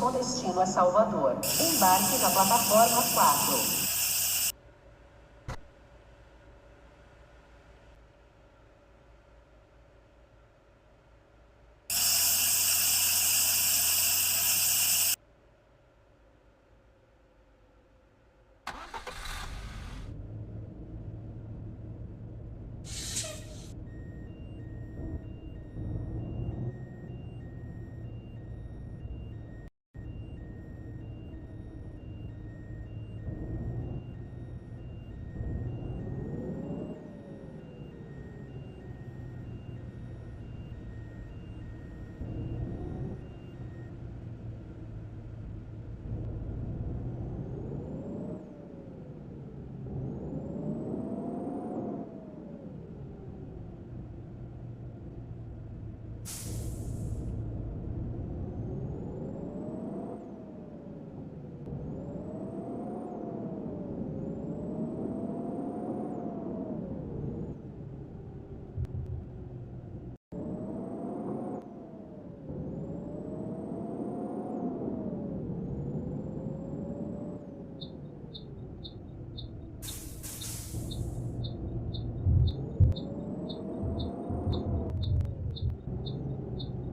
com destino a Salvador. Embarque na plataforma 4.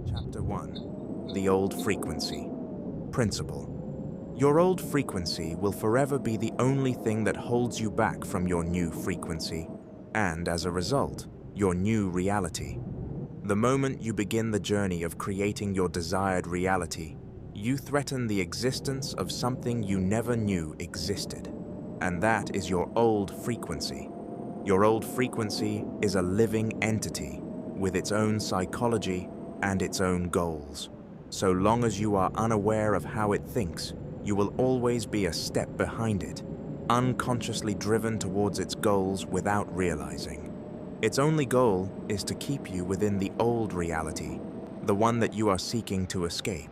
Chapter 1. The Old Frequency. Principle. Your old frequency will forever be the only thing that holds you back from your new frequency, and as a result, your new reality. The moment you begin the journey of creating your desired reality, you threaten the existence of something you never knew existed, and that is your old frequency. Your old frequency is a living entity with its own psychology and its own goals. So long as you are unaware of how it thinks, you will always be a step behind it, unconsciously driven towards its goals without realizing. Its only goal is to keep you within the old reality, the one that you are seeking to escape.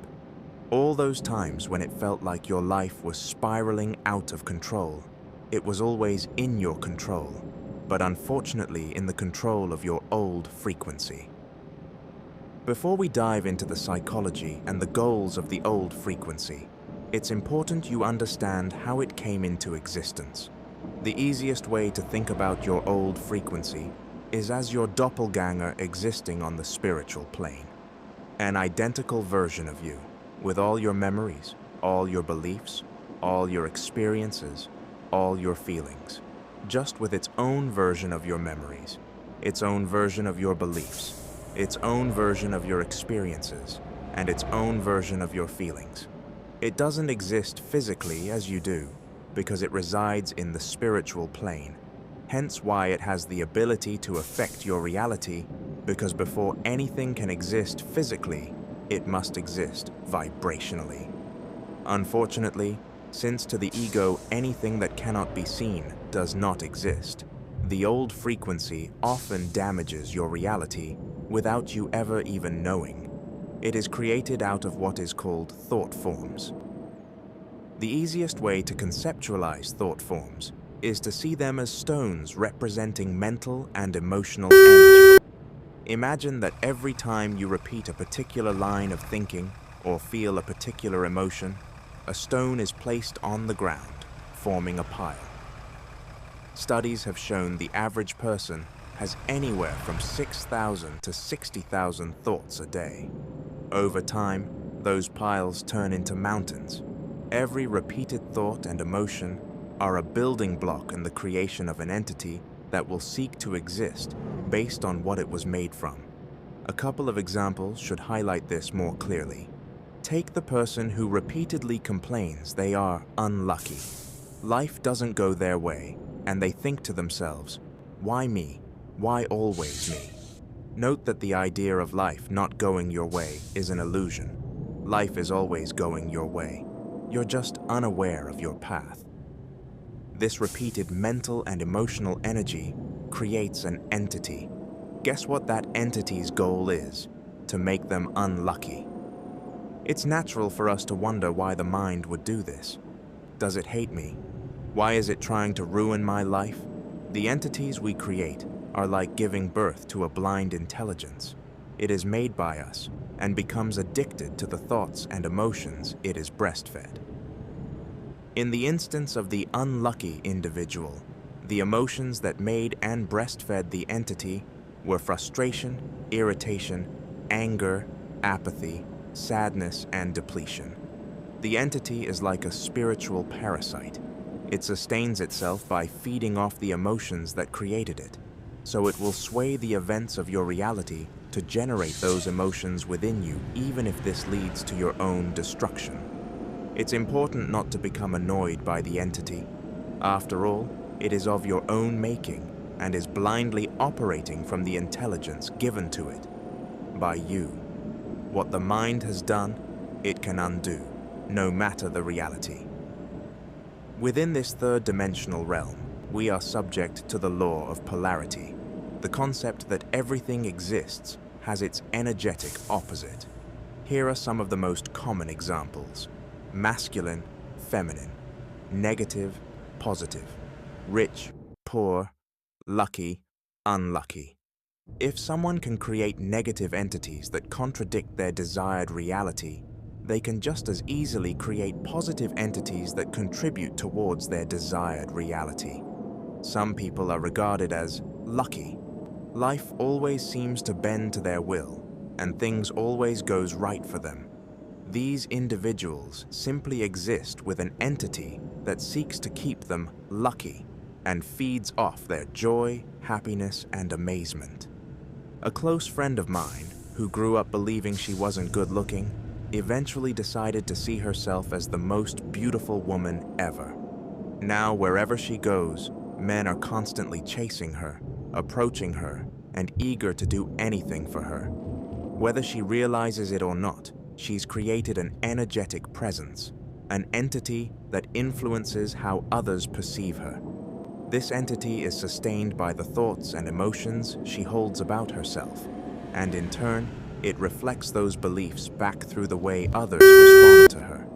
All those times when it felt like your life was spiraling out of control, it was always in your control, but unfortunately in the control of your old frequency. Before we dive into the psychology and the goals of the old frequency, it's important you understand how it came into existence. The easiest way to think about your old frequency is as your doppelganger existing on the spiritual plane. An identical version of you, with all your memories, all your beliefs, all your experiences, all your feelings, just with its own version of your memories, its own version of your beliefs, its own version of your experiences, and its own version of your feelings. It doesn't exist physically as you do, because it resides in the spiritual plane, hence why it has the ability to affect your reality, because before anything can exist physically, it must exist vibrationally. Unfortunately, since to the ego anything that cannot be seen does not exist, the old frequency often damages your reality without you ever even knowing. It is created out of what is called thought forms. The easiest way to conceptualize thought forms is to see them as stones representing mental and emotional energy. Imagine that every time you repeat a particular line of thinking or feel a particular emotion, a stone is placed on the ground, forming a pile. Studies have shown the average person has anywhere from 6,000 to 60,000 thoughts a day. Over time, those piles turn into mountains. Every repeated thought and emotion are a building block in the creation of an entity that will seek to exist based on what it was made from. A couple of examples should highlight this more clearly. Take the person who repeatedly complains they are unlucky. Life doesn't go their way, and they think to themselves, "Why me? Why always me?" Note that the idea of life not going your way is an illusion. Life is always going your way. You're just unaware of your path. This repeated mental and emotional energy creates an entity. Guess what that entity's goal is? To make them unlucky. It's natural for us to wonder why the mind would do this. Does it hate me? Why is it trying to ruin my life? The entities we create are like giving birth to a blind intelligence. It is made by us and becomes addicted to the thoughts and emotions it is breastfed. In the instance of the unlucky individual, the emotions that made and breastfed the entity were frustration, irritation, anger, apathy, sadness, and depletion. The entity is like a spiritual parasite. It sustains itself by feeding off the emotions that created it, so it will sway the events of your reality to generate those emotions within you, even if this leads to your own destruction. It's important not to become annoyed by the entity. After all, it is of your own making and is blindly operating from the intelligence given to it by you. What the mind has done, it can undo, no matter the reality. Within this third-dimensional realm, we are subject to the law of polarity, the concept that everything exists has its energetic opposite. Here are some of the most common examples: masculine, feminine, negative, positive, rich, poor, lucky, unlucky. If someone can create negative entities that contradict their desired reality, they can just as easily create positive entities that contribute towards their desired reality. Some people are regarded as lucky. Life always seems to bend to their will, and things always goes right for them. These individuals simply exist with an entity that seeks to keep them lucky and feeds off their joy, happiness, and amazement. A close friend of mine, who grew up believing she wasn't good looking, eventually decided to see herself as the most beautiful woman ever. Now, wherever she goes, men are constantly chasing her, approaching her, and eager to do anything for her. Whether she realizes it or not, she's created an energetic presence, an entity that influences how others perceive her. This entity is sustained by the thoughts and emotions she holds about herself, and in turn, it reflects those beliefs back through the way others respond to her.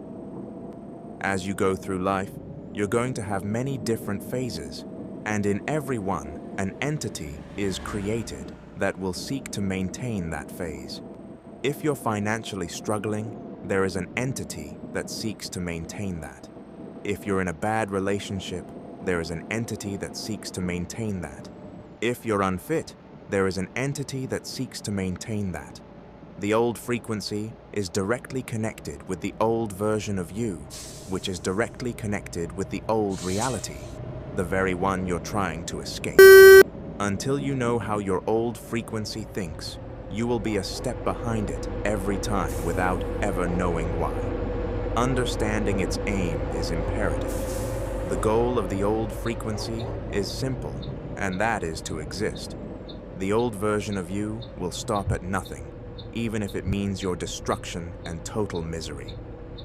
As you go through life, you're going to have many different phases, and in every one, an entity is created that will seek to maintain that phase. If you're financially struggling, there is an entity that seeks to maintain that. If you're in a bad relationship, there is an entity that seeks to maintain that. If you're unfit, there is an entity that seeks to maintain that. The old frequency is directly connected with the old version of you, which is directly connected with the old reality, the very one you're trying to escape. Until you know how your old frequency thinks, you will be a step behind it every time without ever knowing why. Understanding its aim is imperative. The goal of the old frequency is simple, and that is to exist. The old version of you will stop at nothing, even if it means your destruction and total misery,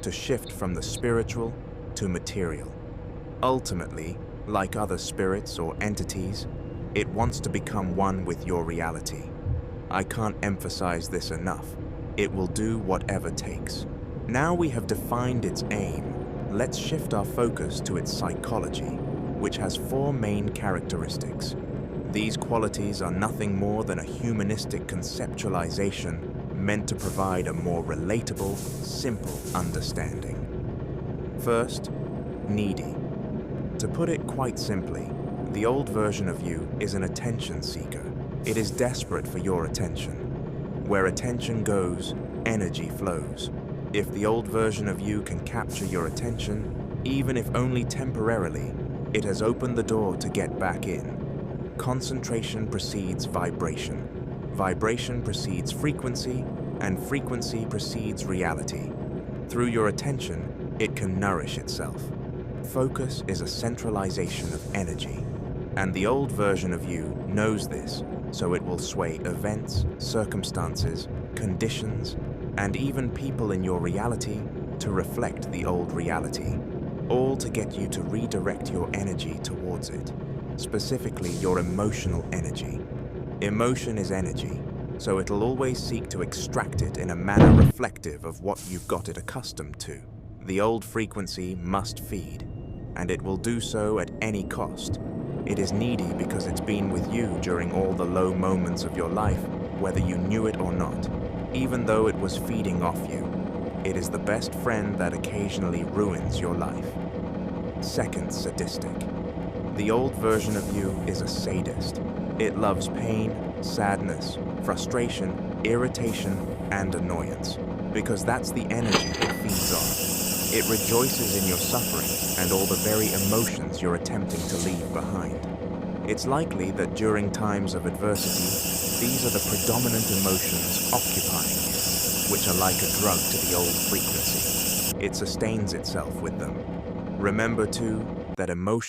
to shift from the spiritual to material. Ultimately, like other spirits or entities, it wants to become one with your reality. I can't emphasize this enough. It will do whatever takes. Now we have defined its aim, let's shift our focus to its psychology, which has 4 main characteristics. These qualities are nothing more than a humanistic conceptualization meant to provide a more relatable, simple understanding. First, needy. To put it quite simply, the old version of you is an attention seeker. It is desperate for your attention. Where attention goes, energy flows. If the old version of you can capture your attention, even if only temporarily, it has opened the door to get back in. Concentration precedes vibration. Vibration precedes frequency, and frequency precedes reality. Through your attention, it can nourish itself. Focus is a centralization of energy, and the old version of you knows this, so it will sway events, circumstances, conditions, and even people in your reality to reflect the old reality, all to get you to redirect your energy towards it, specifically your emotional energy. Emotion is energy, so it'll always seek to extract it in a manner reflective of what you've got it accustomed to. The old frequency must feed, and it will do so at any cost. It is needy because it's been with you during all the low moments of your life, whether you knew it or not, even though it was feeding off you. It is the best friend that occasionally ruins your life. Second, sadistic. The old version of you is a sadist. It loves pain, sadness, frustration, irritation, and annoyance, because that's the energy it feeds on. It rejoices in your suffering and all the very emotions you're attempting to leave behind. It's likely that during times of adversity, these are the predominant emotions occupying you, which are like a drug to the old frequency. It sustains itself with them. Remember, too, that emotion